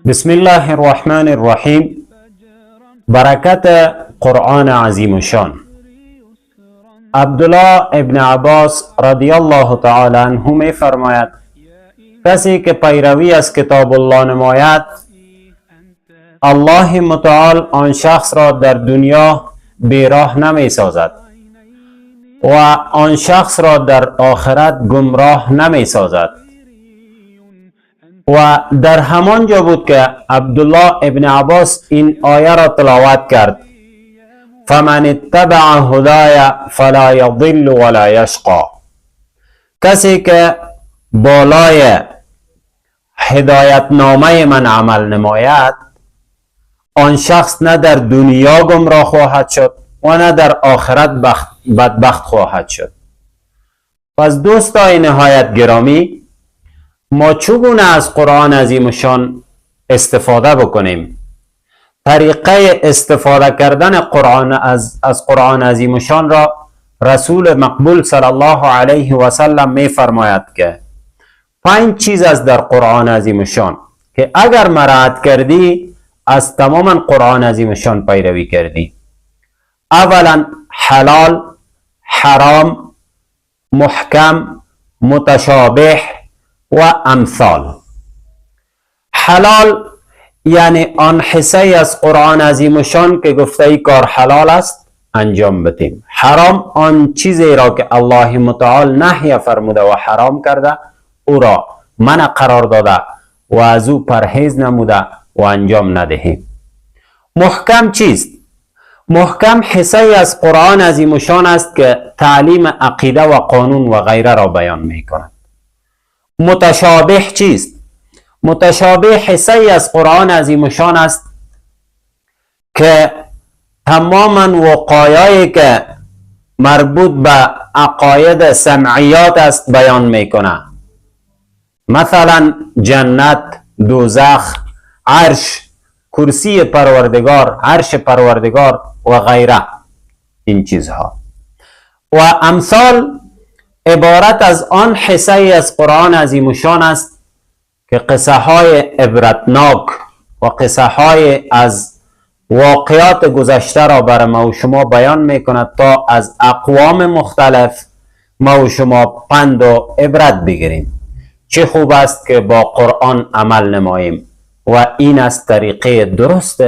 بسم الله الرحمن الرحیم. برکت قرآن عظیم شان. عبدالله ابن عباس رضی الله تعالی عنه می فرماید کسی که پیروی از کتاب الله نماید، الله متعال آن شخص را در دنیا بیراه نمی سازد و آن شخص را در آخرت گمراه نمی سازد. و در همان جا بود که عبدالله ابن عباس این آیه را تلاوت کرد: فمن اتبع هدای فلا یضل ولا یشقى. کسی که بالای هدایت نامه من عمل نماید، آن شخص نه در دنیا گمراه خواهد شد و نه در آخرت بدبخت خواهد شد. پس دوستای نهایت گرامی، ما چگونه از قرآن عظیم شان استفاده بکنیم؟ طریقه استفاده کردن از قرآن عظیم شان را رسول مقبول صلی الله علیه و سلم می فرماید که 5 چیز است در قرآن عظیم شان که اگر مراعات کردی از تماما قرآن عظیم شان پیروی کردی. اولا حلال، حرام، محکم، متشابه و امثال. حلال یعنی آن حصه از قرآن عظیم شان که گفته ای کار حلال است انجام بدیم. حرام آن چیزی را که الله متعال نهی فرموده و حرام کرده او را منع قرار داده و از او پرهیز نموده و انجام ندهیم. محکم چیست؟ محکم حصه از قرآن عظیم شان است که تعلیم عقیده و قانون و غیره را بیان می کند. متشابه چیست؟ متشابه حصه از قرآن عظیم شان است که تماما وقایایی که مربوط به عقاید سمعیات است بیان میکنه، مثلا جنت، دوزخ، عرش، کرسی پروردگار، عرش پروردگار و غیره این چیزها. و امثال عبارت از آن حصه از قرآن عظیم شان است که قصه های عبرتناک و قصه های از واقعات گذشته را بر ما و شما بیان می کند تا از اقوام مختلف ما و شما پند و عبرت بگیریم. چه خوب است که با قرآن عمل نماییم و این است طریقه درست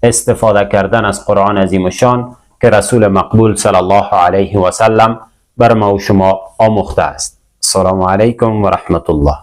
استفاده کردن از قرآن عظیم شان که رسول مقبول صلی الله علیه و سلم بر ما و شما آموخته است. السلام علیکم و رحمت الله.